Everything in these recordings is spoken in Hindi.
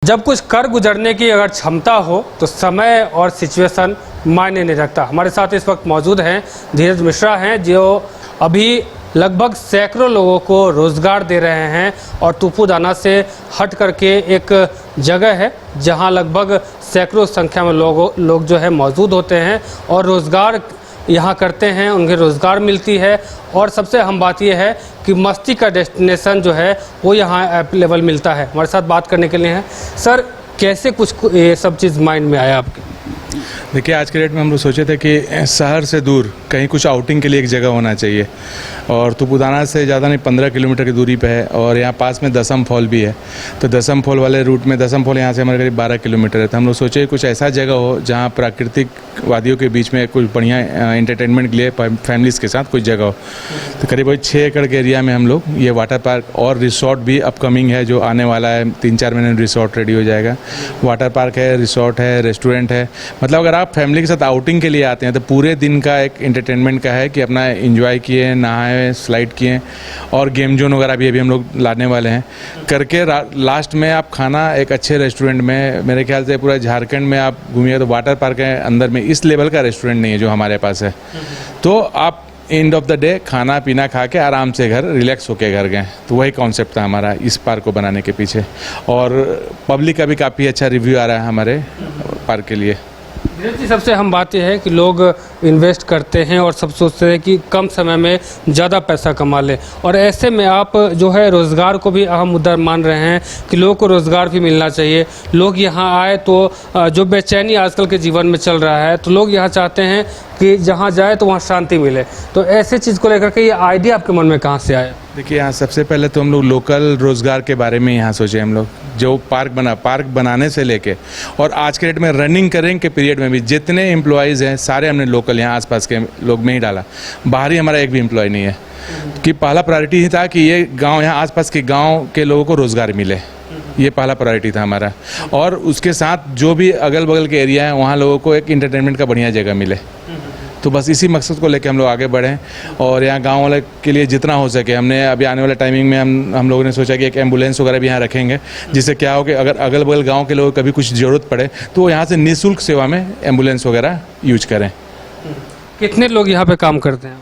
जब कुछ कर गुजरने की अगर क्षमता हो तो समय और सिचुएशन मायने नहीं रखता। हमारे साथ इस वक्त मौजूद हैं धीरज मिश्रा हैं, जो अभी लगभग सैकड़ों लोगों को रोज़गार दे रहे हैं और तुपुदाना से हट करके एक जगह है जहां लगभग सैकड़ों संख्या में लोग जो है मौजूद होते हैं और रोज़गार यहाँ करते हैं, उन्हें रोज़गार मिलती है। और सबसे अहम बात यह है कि मस्ती का डेस्टिनेशन जो है वो यहाँ अवेलेबल मिलता है। हमारे साथ बात करने के लिए हैं सर, कैसे कुछ ये सब चीज़ माइंड में आया आपके? देखिए, आज के डेट में हम लोग सोचे थे कि शहर से दूर कहीं कुछ आउटिंग के लिए एक जगह होना चाहिए और तुपुदाना से ज़्यादा नहीं 15 किलोमीटर की दूरी पे है और यहाँ पास में दसम फॉल भी है। तो दसम फॉल वाले रूट में, दसम फॉल यहाँ से हमारे करीब 12 किलोमीटर है। तो हम लोग सोचे कुछ ऐसा जगह हो जहाँ प्राकृतिक वादियों के बीच में कुछ बढ़िया एंटरटेनमेंट के लिए फैमिलीज़ के साथ कुछ जगह हो। तो करीब वही 6 एकड़ के एरिया में हम लोग ये वाटर पार्क और रिसोर्ट भी अपकमिंग है, जो आने वाला है 3-4 महीने में रिसोर्ट रेडी हो जाएगा। वाटर पार्क है, रिसोर्ट है, रेस्टोरेंट है। मतलब अगर आप फैमिली के साथ आउटिंग के लिए आते हैं तो पूरे दिन का एक एंटरटेनमेंट का है कि अपना एंजॉय किए, नहाए, स्लाइड किए और गेम जोन वगैरह भी अभी हम लोग लाने वाले हैं करके। लास्ट में आप खाना एक अच्छे रेस्टोरेंट में, मेरे ख्याल से पूरा झारखंड में आप घूमिए तो वाटर पार्क के अंदर में इस लेवल का रेस्टोरेंट नहीं है जो हमारे पास है। तो आप एंड ऑफ द डे खाना पीना खा के आराम से घर रिलैक्स होके घर गए। तो वही कॉन्सेप्ट था हमारा इस पार्क को बनाने के पीछे और पब्लिक का भी काफ़ी अच्छा रिव्यू आ रहा है हमारे पार्क के लिए। धीरज जी, सबसे अहम बात यह है कि लोग इन्वेस्ट करते हैं और सब सोचते हैं कि कम समय में ज़्यादा पैसा कमा लें, और ऐसे में आप जो है रोज़गार को भी अहम मुद्दा मान रहे हैं कि लोगों को रोज़गार भी मिलना चाहिए। लोग यहाँ आए तो जो बेचैनी आजकल के जीवन में चल रहा है, तो लोग यहाँ चाहते हैं कि जहाँ जाए तो वहाँ शांति मिले। तो ऐसे चीज़ को लेकर के ये आइडिया आपके मन में कहाँ से आया? देखिए, यहाँ सबसे पहले तो हम लोग लोकल रोज़गार के बारे में यहाँ सोचे। हम लोग जो पार्क बनाने से लेके और आज के डेट में रनिंग करेंगे के पीरियड में भी जितने एम्प्लॉयज़ हैं सारे हमने लोकल यहाँ आसपास के लोग में ही डाला। बाहरी हमारा एक भी एम्प्लॉय नहीं है कि पहला प्रायोरिटी ही था कि ये गांव, यहाँ आसपास के गांव के लोगों को रोज़गार मिले। ये पहला प्रायोरिटी था हमारा। और उसके साथ जो भी अगल बगल के एरिया हैं वहाँ लोगों को एक इंटरटेनमेंट का बढ़िया जगह मिले। तो बस इसी मकसद को लेकर हम लोग आगे बढ़ें और यहाँ गांव वाले के लिए जितना हो सके हमने अभी आने वाले टाइमिंग में हम लोगों ने सोचा कि एक एम्बुलेंस वगैरह भी यहाँ रखेंगे, जिससे क्या हो कि अगर अगल बगल गांव के लोगों को कभी कुछ ज़रूरत पड़े तो यहाँ से निःशुल्क सेवा में एम्बुलेंस वगैरह यूज करें। कितने लोग यहाँ पे काम करते हैं?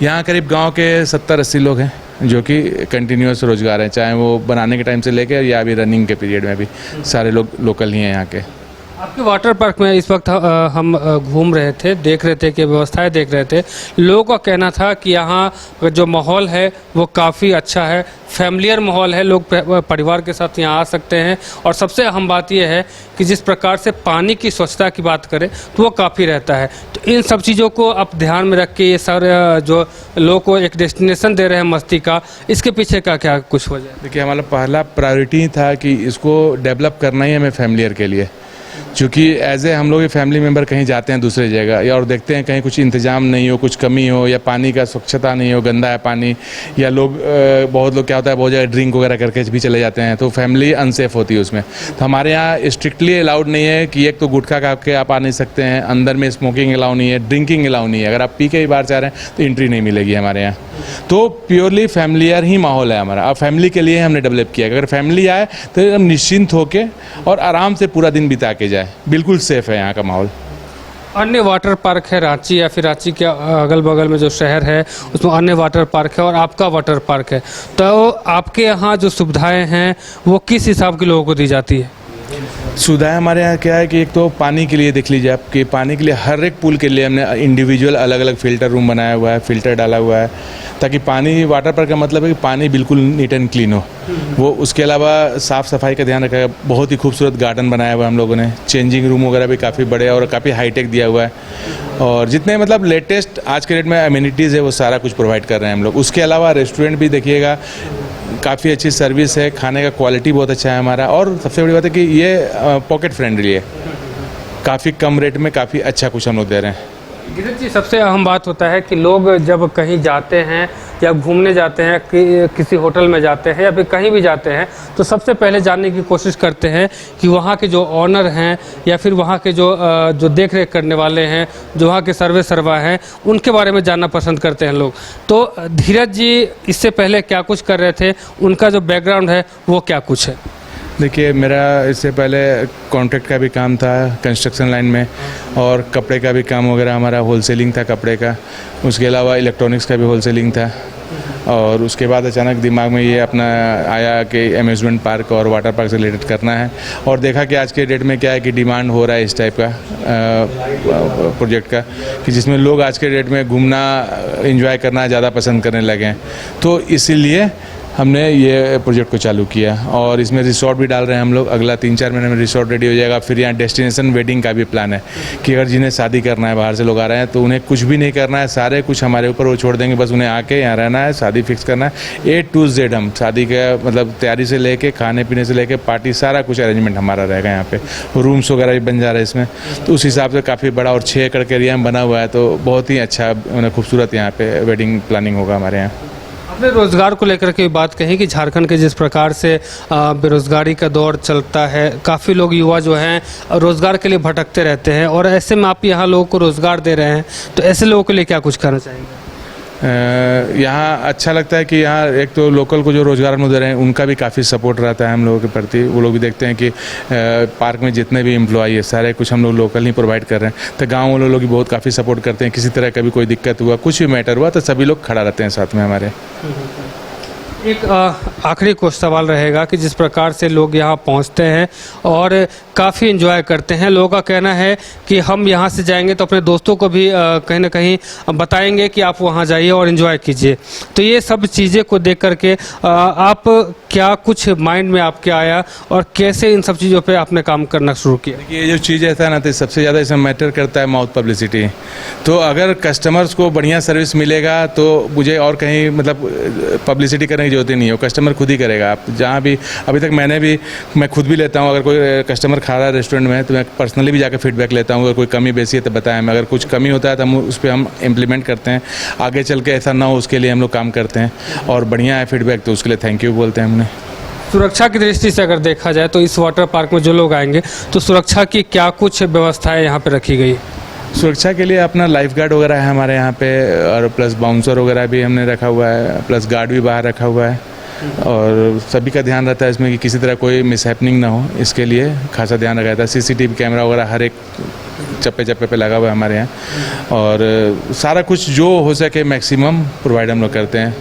यहाँ करीब गाँव के 70-80 लोग हैं जो कि कंटिन्यूस रोज़गार हैं, चाहे वो बनाने के टाइम से लेकर या अभी रनिंग के पीरियड में भी सारे लोग लोकल ही हैं यहाँ के। आपके वाटर पार्क में इस वक्त हम घूम रहे थे, देख रहे थे कि व्यवस्थाएं देख रहे थे। लोगों का कहना था कि यहाँ जो माहौल है वो काफ़ी अच्छा है, फैमिलियर माहौल है, लोग परिवार के साथ यहाँ आ सकते हैं। और सबसे अहम बात यह है कि जिस प्रकार से पानी की स्वच्छता की बात करें तो वो काफ़ी रहता है। तो इन सब चीज़ों को आप ध्यान में रख के ये सारे जो लोगों को एक डेस्टिनेशन दे रहे हैं मस्ती का, इसके पीछे का क्या कुछ वजह है? देखिए, हमारा पहला प्रायोरिटी था कि इसको डेवलप करना ही हमें फैमिलियर के लिए, क्योंकि एज ए हम लोग फैमिली मेम्बर कहीं जाते हैं दूसरी जगह या और देखते हैं कहीं कुछ इंतजाम नहीं हो, कुछ कमी हो या पानी का स्वच्छता नहीं हो, गंदा है पानी, या लोग बहुत लोग क्या होता है बहुत जगह ड्रिंक वगैरह करके भी चले जाते हैं तो फैमिली अनसेफ होती है उसमें। तो हमारे यहाँ स्ट्रिक्टली अलाउड नहीं है कि एक तो गुटखा खा के आप आ नहीं सकते हैं, अंदर में स्मोकिंग अलाउ नहीं है, ड्रिंकिंग अलाउ नहीं है। अगर आप पी के ही बाहर जा रहे हैं तो एंट्री नहीं मिलेगी हमारे यहाँ। तो प्योरली फैमिलियर ही माहौल है हमारा। अब फैमिली के लिए हमने डेवलप किया। अगर फैमिली आए तो हम निश्चिंत होके और आराम से पूरा दिन बिता के जाए। बिल्कुल सेफ है यहाँ का माहौल। अन्य वाटर पार्क है रांची या फिर रांची के अगल बगल में जो शहर है उसमें अन्य वाटर पार्क है और आपका वाटर पार्क है, तो आपके यहाँ जो सुविधाएं हैं वो किस हिसाब के लोगों को दी जाती है? सुविधाएं हमारे यहाँ क्या है कि एक तो पानी के लिए देख लीजिए आपके, पानी के लिए हर एक पूल के लिए हमने इंडिविजुअल अलग अलग फिल्टर रूम बनाया हुआ है, फिल्टर डाला हुआ है ताकि पानी, वाटर पार्क का मतलब है कि पानी बिल्कुल नीट एंड क्लीन हो वो। उसके अलावा साफ़ सफाई का ध्यान रखा है। बहुत ही खूबसूरत गार्डन बनाया हुआ है हम लोगों ने, चेंजिंग रूम वगैरह भी काफ़ी बड़े और काफ़ी हाईटेक दिया हुआ है और जितने मतलब लेटेस्ट आज के डेट में अम्यूनिटीज़ है वो सारा कुछ प्रोवाइड कर रहे हैं हम लोग। उसके अलावा रेस्टोरेंट भी देखिएगा, काफ़ी अच्छी सर्विस है, खाने का क्वालिटी बहुत अच्छा है हमारा और सबसे बड़ी बात है कि ये पॉकेट फ्रेंडली है, काफ़ी कम रेट में काफ़ी अच्छा कुछ हम लोग दे रहे हैं। धीरज जी, सबसे अहम बात होता है कि लोग जब कहीं जाते हैं या घूमने जाते हैं, किसी होटल में जाते हैं या फिर कहीं भी जाते हैं, तो सबसे पहले जानने की कोशिश करते हैं कि वहाँ के जो ऑनर हैं या फिर वहाँ के जो देख रेख करने वाले हैं, जो वहाँ के सर्वा हैं, उनके बारे में जानना पसंद करते हैं लोग। तो धीरज जी इससे पहले क्या कुछ कर रहे थे, उनका जो बैकग्राउंड है वो क्या कुछ है? देखिए, मेरा इससे पहले कॉन्ट्रैक्ट का भी काम था कंस्ट्रक्शन लाइन में, और कपड़े का भी काम वगैरह हमारा होलसेलिंग था कपड़े का। उसके अलावा इलेक्ट्रॉनिक्स का भी होलसेलिंग था। और उसके बाद अचानक दिमाग में ये अपना आया कि अम्यूज़मेंट पार्क और वाटर पार्क से रिलेटेड करना है, और देखा कि आज के डेट में क्या है कि डिमांड हो रहा है इस टाइप का प्रोजेक्ट का, कि जिसमें लोग आज के डेट में घूमना, एंजॉय करना ज़्यादा पसंद करने लगे हैं। तो इसीलिए हमने ये प्रोजेक्ट को चालू किया, और इसमें रिसोर्ट भी डाल रहे हैं हम लोग। अगला 3-4 महीने में रिसोर्ट रेडी हो जाएगा। फिर यहाँ डेस्टिनेशन वेडिंग का भी प्लान है कि अगर जिन्हें शादी करना है, बाहर से लोग आ रहे हैं, तो उन्हें कुछ भी नहीं करना है, सारे कुछ हमारे ऊपर वो छोड़ देंगे। बस उन्हें आके यहाँ रहना है, शादी फिक्स करना है। A to Z हम शादी का मतलब तैयारी से लेके खाने पीने से लेके पार्टी, सारा कुछ अरेंजमेंट हमारा रहेगा यहाँ पे। रूम्स वगैरह भी बन जा रहा है इसमें, तो उस हिसाब से काफ़ी बड़ा और 6 एकड़ के एरिया में बना हुआ है। तो बहुत ही अच्छा खूबसूरत यहाँ पे वेडिंग प्लानिंग होगा हमारे यहाँ। आपने रोज़गार को लेकर के बात कही कि झारखंड के जिस प्रकार से बेरोज़गारी का दौर चलता है, काफ़ी लोग युवा जो हैं रोज़गार के लिए भटकते रहते हैं, और ऐसे में आप यहाँ लोगों को रोज़गार दे रहे हैं, तो ऐसे लोगों के लिए क्या कुछ करना चाहेंगे? यहाँ अच्छा लगता है कि यहाँ एक तो लोकल को जो रोज़गार हम दे रहे हैं उनका भी काफ़ी सपोर्ट रहता है हम लोगों के प्रति। वो लोग भी देखते हैं कि पार्क में जितने भी एम्प्लॉई है सारे कुछ हम लोग लोकल ही प्रोवाइड कर रहे हैं। तो गाँव वाले लोग भी बहुत काफ़ी सपोर्ट करते हैं। किसी तरह का भी कोई दिक्कत हुआ, कुछ भी मैटर हुआ, तो सभी लोग खड़ा रहते हैं साथ में हमारे। एक आखिरी कुछ सवाल रहेगा कि जिस प्रकार से लोग यहाँ पहुँचते हैं और काफ़ी एंजॉय करते हैं, लोगों का कहना है कि हम यहाँ से जाएंगे तो अपने दोस्तों को भी कहीं ना कहीं बताएंगे कि आप वहाँ जाइए और एंजॉय कीजिए। तो ये सब चीज़ें को देख करके आप क्या कुछ माइंड में आपके आया और कैसे इन सब चीज़ों पे आपने काम करना शुरू किया? देखिए, ये जो चीज़ ऐसा है ना, तो सबसे ज़्यादा इसमें मैटर करता है माउथ पब्लिसिटी। तो अगर कस्टमर्स को बढ़िया सर्विस मिलेगा तो मुझे और कहीं मतलब पब्लिसिटी करने की जरूरत ही नहीं है, वो कस्टमर खुद ही करेगा। आप जहाँ भी अभी तक मैं खुद भी लेता हूँ, अगर कोई कस्टमर खा रहा है रेस्टोरेंट में तो मैं पर्सनली भी जाकर फीडबैक लेता हूँ। अगर कोई कमी बेसी है तो बताएं हमें, अगर कुछ कमी होता है तो हम उस पर हम इम्प्लीमेंट करते हैं। आगे चल के ऐसा ना हो उसके लिए हम लोग काम करते हैं, और बढ़िया है फीडबैक तो उसके लिए थैंक यू बोलते हैं हमने। सुरक्षा की दृष्टि से अगर देखा जाए तो इस वाटर पार्क में जो लोग आएंगे तो सुरक्षा की क्या कुछ व्यवस्थाएं यहाँ पे रखी गई? सुरक्षा के लिए अपना लाइफ गार्ड वगैरह है हमारे यहाँ पे, और प्लस बाउंसर वगैरह भी हमने रखा हुआ है, प्लस गार्ड भी बाहर रखा हुआ है, और सभी का ध्यान रहता है इसमें कि किसी तरह कोई मिसहैपनिंग ना हो, इसके लिए खासा ध्यान रखा जाता है। CCTV कैमरा वगैरह हर एक चप्पे पे लगा हुआ है हमारे यहाँ, और सारा कुछ जो हो सके मैक्सिमम प्रोवाइड हम लोग करते हैं।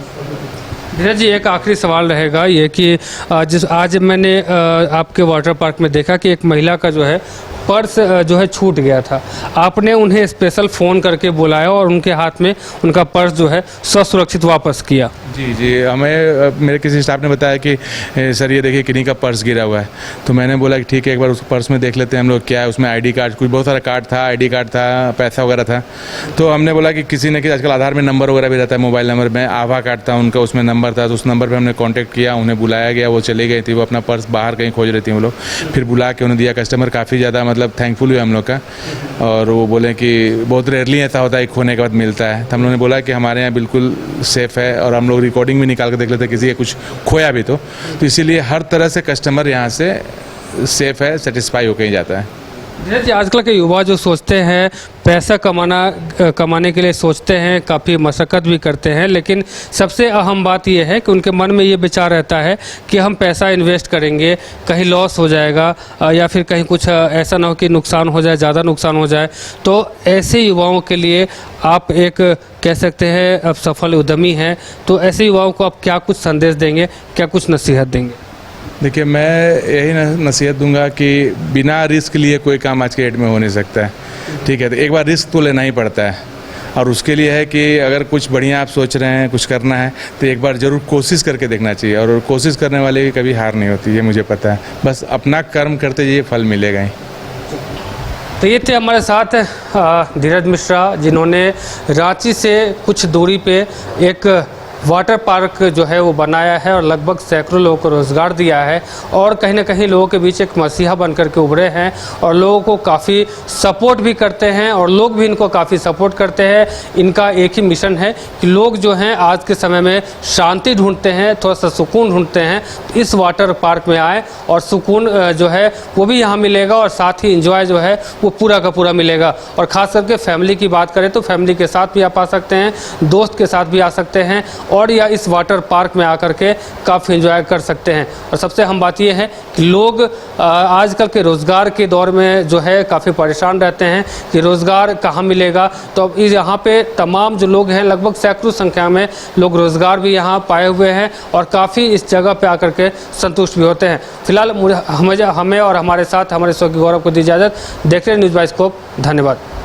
धीरज जी, एक आखिरी सवाल रहेगा ये कि आज मैंने आपके वाटर पार्क में देखा कि एक महिला का जो है पर्स जो है छूट गया था। आपने उन्हें स्पेशल फ़ोन करके बुलाया और उनके हाथ में उनका पर्स जो है ससुरक्षित वापस किया। जी, हमें मेरे किसी स्टाफ ने बताया कि सर ये देखिए किन्हीं का पर्स गिरा हुआ है। तो मैंने बोला कि ठीक है, एक बार उस पर्स में देख लेते हैं हम लोग क्या है उसमें। ID कार्ड, कुछ बहुत सारा कार्ड था, ID कार्ड था, पैसा वगैरह था। तो हमने बोला कि किसी ने, कि आजकल आधार में नंबर वगैरह भी रहता है, मोबाइल नंबर में आभा कार्ड था उनका, उसमें नंबर था। तो उस नंबर पर हमने कॉन्टैक्ट किया, उन्हें बुलाया गया, वो चली गई थी, वो अपना पर्स बाहर कहीं खोज रही थी वो लोग। फिर बुला के उन्हें दिया। कस्टमर काफ़ी ज़्यादा मतलब थैंकफुल हुए हम लोग का, और वो बोले कि बहुत रेयरली ऐसा होता है खोने के बाद मिलता है। तो हम लोगों ने बोला कि हमारे यहाँ बिल्कुल सेफ़ है, और हम लोग रिकॉर्डिंग भी निकाल के देख लेते हैं किसी का कुछ खोया भी तो इसीलिए हर तरह से कस्टमर यहाँ से सेफ़ है, सेटिस्फाई होकर ही जाता है। जी, आजकल के युवा जो सोचते हैं पैसा कमाने के लिए सोचते हैं, काफ़ी मशक्क़त भी करते हैं, लेकिन सबसे अहम बात यह है कि उनके मन में ये विचार रहता है कि हम पैसा इन्वेस्ट करेंगे, कहीं लॉस हो जाएगा या फिर कहीं कुछ ऐसा ना हो कि नुकसान हो जाए, ज़्यादा नुकसान हो जाए। तो ऐसे युवाओं के लिए आप एक कह सकते हैं अब सफल उद्यमी हैं, तो ऐसे युवाओं को आप क्या कुछ संदेश देंगे, क्या कुछ नसीहत देंगे? देखिए, मैं यही नसीहत दूंगा कि बिना रिस्क लिए कोई काम आज के डेट में हो नहीं सकता है। ठीक है, तो एक बार रिस्क तो लेना ही पड़ता है, और उसके लिए है कि अगर कुछ बढ़िया आप सोच रहे हैं, कुछ करना है, तो एक बार ज़रूर कोशिश करके देखना चाहिए, और कोशिश करने वाले की कभी हार नहीं होती, ये मुझे पता है। बस अपना कर्म करते जाइए, फल मिलेगा ही। तो ये थे हमारे साथ धीरज मिश्रा, जिन्होंने रांची से कुछ दूरी पे एक वाटर पार्क जो है वो बनाया है और लगभग सैकड़ों लोगों को रोज़गार दिया है, और कहीं ना कहीं लोगों के बीच एक मसीहा बनकर के उभरे हैं, और लोगों को काफ़ी सपोर्ट भी करते हैं, और लोग भी इनको काफ़ी सपोर्ट करते हैं। इनका एक ही मिशन है कि लोग जो हैं आज के समय में शांति ढूंढते हैं, थोड़ा सा सुकून ढूंढते हैं, तो इस वाटर पार्क में आए और सुकून जो है वो भी यहाँ मिलेगा, और साथ ही इंजॉय जो है वो पूरा का पूरा मिलेगा। और ख़ास करके फैमिली की बात करें तो फैमिली के साथ भी आप आ सकते हैं, दोस्त के साथ भी आ सकते हैं, और या इस वाटर पार्क में आकर के काफ़ी एंजॉय कर सकते हैं। और सबसे अहम बात यह है कि लोग आजकल के रोज़गार के दौर में जो है काफ़ी परेशान रहते हैं कि रोज़गार कहाँ मिलेगा। तो अब इस यहाँ पे तमाम जो लोग हैं, लगभग सैकड़ों संख्या में लोग रोज़गार भी यहाँ पाए हुए हैं और काफ़ी इस जगह पे आकर के संतुष्ट भी होते हैं। फिलहाल हमें और हमारे साथ हमारे शो की गौरव को दी इजाज़त। देख रहे न्यूज़ बाइस्कोप। धन्यवाद।